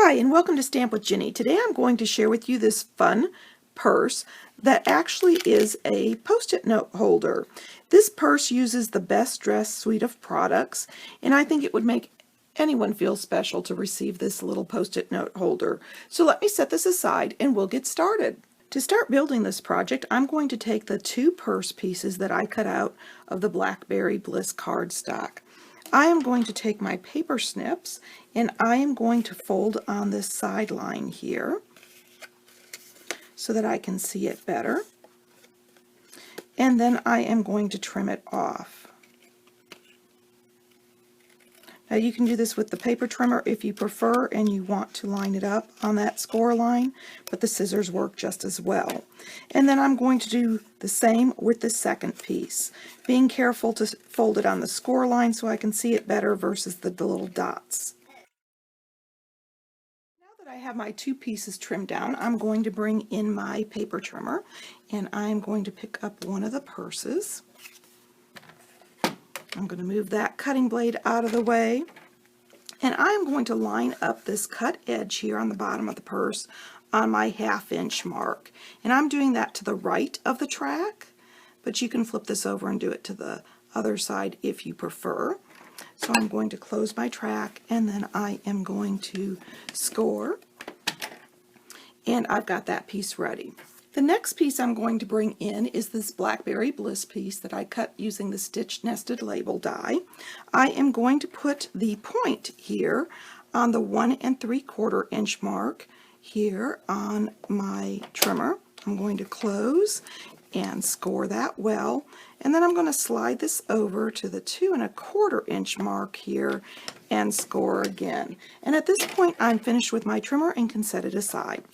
Hi, and welcome to Stamp with Ginny. Today I'm going to share with you this fun purse that actually is a Post-it note holder. This purse uses the Best Dressed suite of products, and I think it would make anyone feel special to receive this little Post-it note holder. So let me set this aside and we'll get started. To start building this project, I'm going to take the two purse pieces that I cut out of the Blackberry Bliss cardstock. I am going to take my paper snips and I am going to fold on this sideline here so that I can see it better. And then I am going to trim it off. Now you can do this with the paper trimmer if you prefer and you want to line it up on that score line, but the scissors work just as well. And then I'm going to do the same with the second piece, being careful to fold it on the score line so I can see it better versus the little dots. Now that I have my two pieces trimmed down, I'm going to bring in my paper trimmer and I'm going to pick up one of the purses. I'm going to move that cutting blade out of the way, and I'm going to line up this cut edge here on the bottom of the purse on my 1/2 inch mark. And I'm doing that to the right of the track, but you can flip this over and do it to the other side if you prefer. So I'm going to close my track and then I am going to score, and I've got that piece ready. The next piece I'm going to bring in is this Blackberry Bliss piece that I cut using the Stitch Nested Label die. I am going to put the point here on the 1 3/4 inch mark here on my trimmer. I'm going to close and score that well, and then I'm going to slide this over to the 2 1/4 inch mark here and score again. And at this point I'm finished with my trimmer and can set it aside.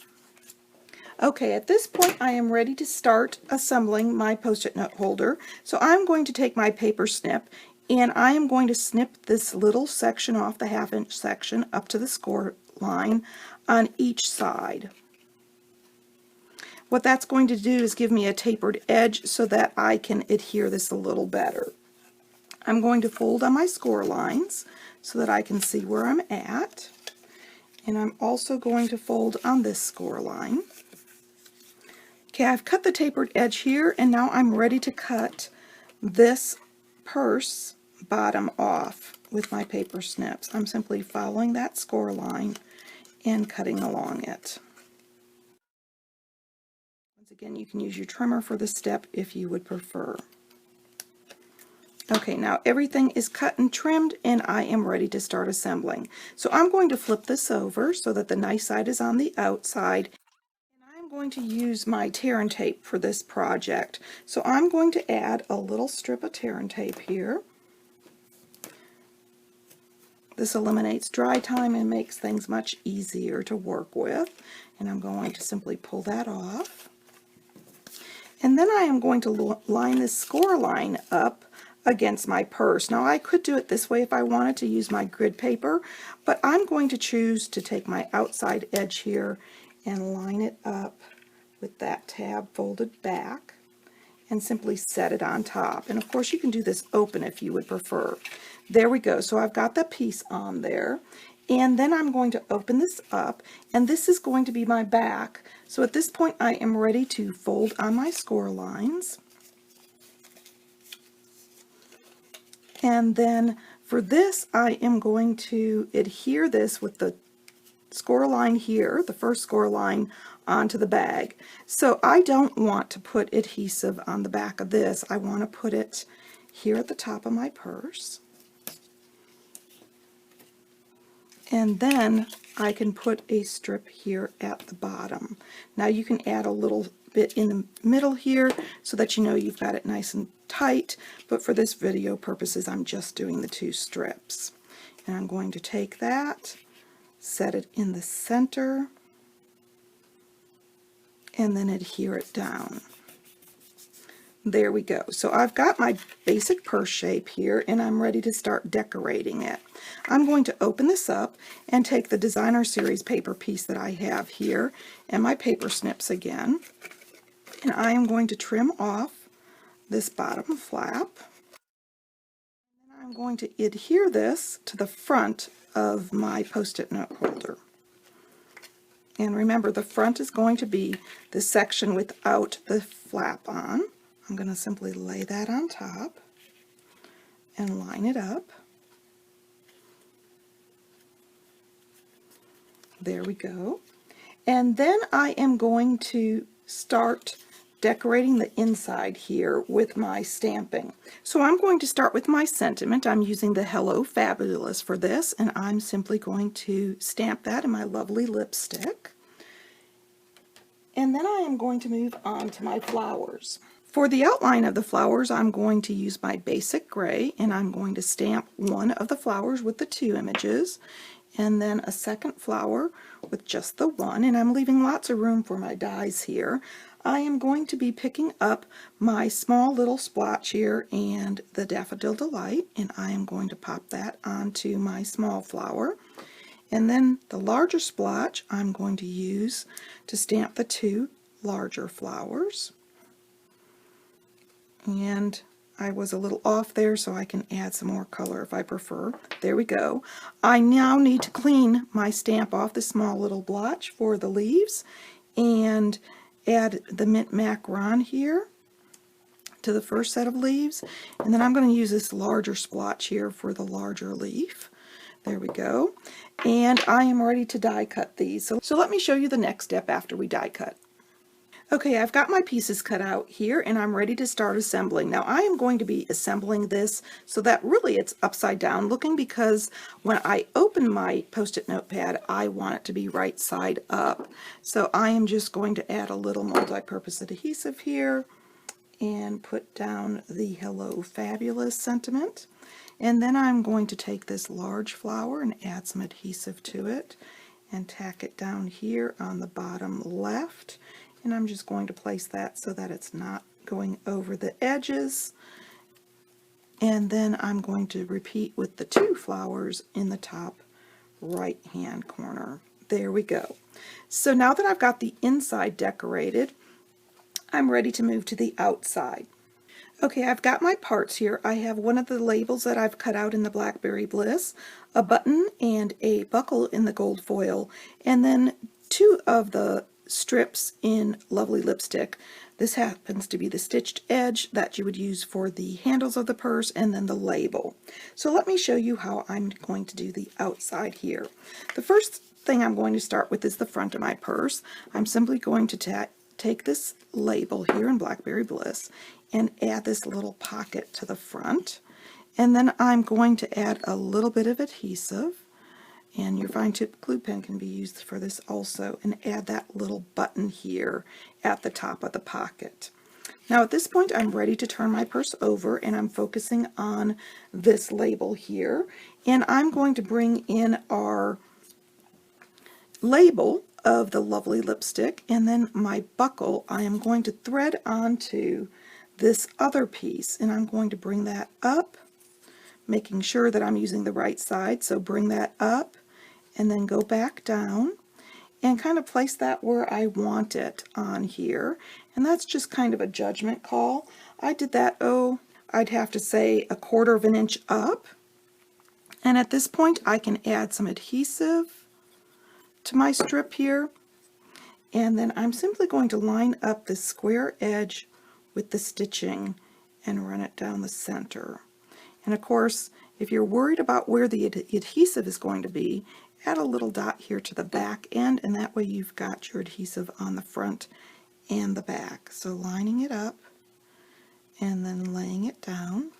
Okay, at this point I am ready to start assembling my Post-it note holder. So I'm going to take my paper snip and I am going to snip this little section off, the 1/2 inch section, up to the score line on each side. What that's going to do is give me a tapered edge so that I can adhere this a little better. I'm going to fold on my score lines so that I can see where I'm at. And I'm also going to fold on this score line. Okay, I've cut the tapered edge here, and now I'm ready to cut this purse bottom off with my paper snips. I'm simply following that score line and cutting along it. Once again, you can use your trimmer for this step if you would prefer. Okay, now everything is cut and trimmed, and I am ready to start assembling. So I'm going to flip this over so that the nice side is on the outside. I'm going to use my tear and tape for this project. So I'm going to add a little strip of tear and tape here. This eliminates dry time and makes things much easier to work with. And I'm going to simply pull that off. And then I am going to line this score line up against my purse. Now I could do it this way if I wanted to use my grid paper, but I'm going to choose to take my outside edge here and line it up with that tab folded back and simply set it on top. And of course you can do this open if you would prefer. There we go. So I've got the piece on there, and then I'm going to open this up, and this is going to be my back. So at this point I am ready to fold on my score lines. And then for this I am going to adhere this with the score line here, the first score line, onto the bag. So I don't want to put adhesive on the back of this. I want to put it here at the top of my purse. And then I can put a strip here at the bottom. Now you can add a little bit in the middle here so that you know you've got it nice and tight, but for this video purposes I'm just doing the 2 strips. And I'm going to take that, set it in the center, and then adhere it down. There we go. So I've got my basic purse shape here, and I'm ready to start decorating it. I'm going to open this up and take the Designer Series paper piece that I have here and my paper snips again, and I am going to trim off this bottom flap. And I'm going to adhere this to the front of my Post-it note holder. And remember, the front is going to be the section without the flap on. I'm going to simply lay that on top and line it up. There we go. And then I am going to start decorating the inside here with my stamping. So I'm going to start with my sentiment. I'm using the Hello Fabulous for this, and I'm simply going to stamp that in my lovely lipstick. And then I am going to move on to my flowers. For the outline of the flowers, I'm going to use my basic gray, and I'm going to stamp one of the flowers with the 2 images, and then a second flower with just the 1, and I'm leaving lots of room for my dies here. I am going to be picking up my small little splotch here and the Daffodil Delight, and I am going to pop that onto my small flower. And then the larger splotch I'm going to use to stamp the 2 larger flowers. And I was a little off there, so I can add some more color if I prefer. There we go. I now need to clean my stamp off the small little blotch for the leaves and add the mint macaron here to the first set of leaves. And then I'm going to use this larger splotch here for the larger leaf. There we go. And I am ready to die cut these. So let me show you the next step after we die cut. Okay, I've got my pieces cut out here and I'm ready to start assembling. Now I am going to be assembling this so that really it's upside down looking, because when I open my Post-it notepad I want it to be right side up. So I am just going to add a little multi-purpose adhesive here and put down the Hello Fabulous sentiment. And then I'm going to take this large flower and add some adhesive to it and tack it down here on the bottom left. And I'm just going to place that so that it's not going over the edges. And then I'm going to repeat with the 2 flowers in the top right hand corner. There we go. So now that I've got the inside decorated, I'm ready to move to the outside. Okay, I've got my parts here. I have one of the labels that I've cut out in the Blackberry Bliss, a button and a buckle in the gold foil, and then 2 of the strips in lovely lipstick. This happens to be the stitched edge that you would use for the handles of the purse, and then the label. So let me show you how I'm going to do the outside here. The first thing I'm going to start with is the front of my purse. I'm simply going to take this label here in Blackberry Bliss and add this little pocket to the front, and then I'm going to add a little bit of adhesive, and your fine tip glue pen can be used for this also, and add that little button here at the top of the pocket. Now at this point I'm ready to turn my purse over, and I'm focusing on this label here, and I'm going to bring in our label of the lovely lipstick, and then my buckle I am going to thread onto this other piece, and I'm going to bring that up, making sure that I'm using the right side. So bring that up and then go back down and kind of place that where I want it on here, and that's just kind of a judgment call. I did that, I'd have to say 1/4 of an inch up, and at this point I can add some adhesive to my strip here, and then I'm simply going to line up the square edge with the stitching and run it down the center. And of course, if you're worried about where the adhesive is going to be, add a little dot here to the back end, and that way you've got your adhesive on the front and the back. So lining it up and then laying it down.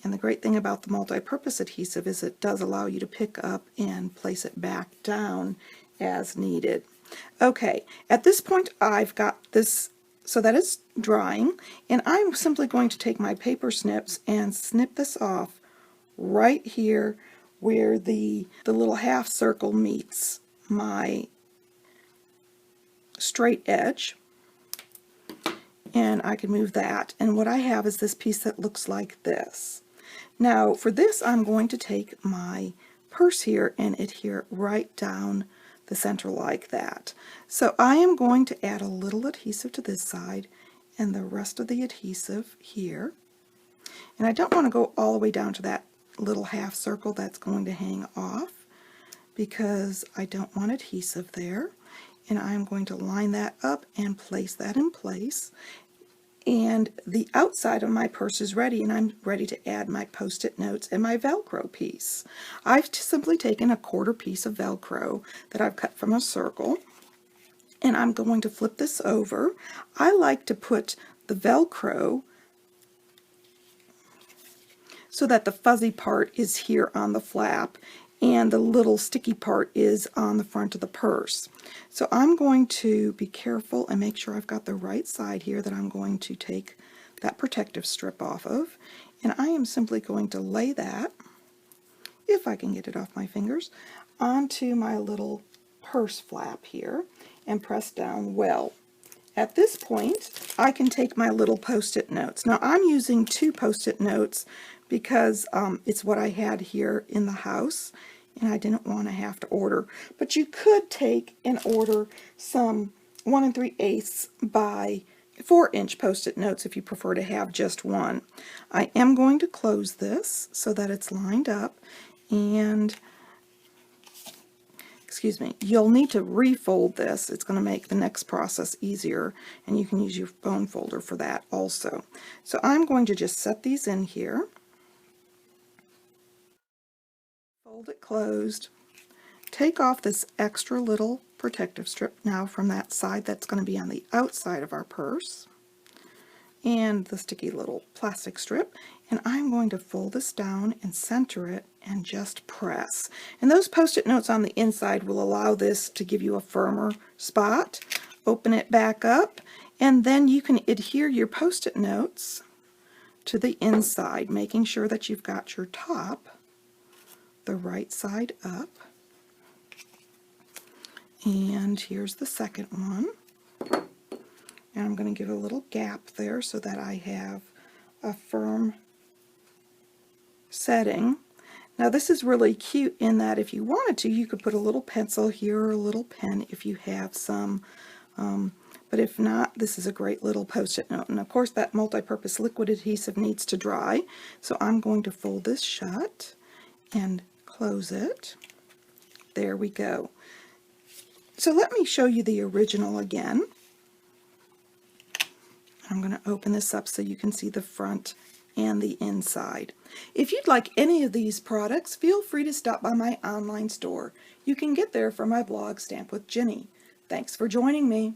And the great thing about the multi-purpose adhesive is it does allow you to pick up and place it back down as needed. Okay, at this point I've got this so that it's drying, and I'm simply going to take my paper snips and snip this off right here where the little half circle meets my straight edge, and I can move that, and what I have is this piece that looks like this. Now for this I'm going to take my purse here and adhere right down the center like that. So I am going to add a little adhesive to this side and the rest of the adhesive here, and I don't want to go all the way down to that little half circle that's going to hang off. because I don't want adhesive there. And I'm going to line that up and place that in place. And the outside of my purse is ready, and I'm ready to add my Post-it notes and my Velcro piece. I've simply taken a 1/4 piece of Velcro that I've cut from a circle, and I'm going to flip this over. I like to put the Velcro so that the fuzzy part is here on the flap and the little sticky part is on the front of the purse. So I'm going to be careful and make sure I've got the right side here that I'm going to take that protective strip off of, and I am simply going to lay that, if I can get it off my fingers, onto my little purse flap here and press down well. At this point, I can take my little Post-it notes. Now I'm using 2 Post-it notes because it's what I had here in the house, and I didn't want to have to order. But you could take and order some 1 3/8 by 4-inch Post-it notes if you prefer to have just one. I am going to close this so that it's lined up, and excuse me, you'll need to refold this. It's going to make the next process easier, and you can use your bone folder for that also. So I'm going to just set these in here, fold it closed, take off this extra little protective strip now from that side that's going to be on the outside of our purse, and the sticky little plastic strip, and I'm going to fold this down and center it and just press. And those Post-it notes on the inside will allow this to give you a firmer spot. Open it back up, and then you can adhere your Post-it notes to the inside, making sure that you've got your top the right side up. And here's the second one. And I'm going to give a little gap there so that I have a firm setting. Now this is really cute in that if you wanted to, you could put a little pencil here or a little pen if you have some. But if not, this is a great little Post-it note. And of course that multi-purpose liquid adhesive needs to dry. So I'm going to fold this shut and close it. There we go. So let me show you the original again. I'm going to open this up so you can see the front and the inside. If you'd like any of these products, feel free to stop by my online store. You can get there from my blog, Stamp with Jini. Thanks for joining me.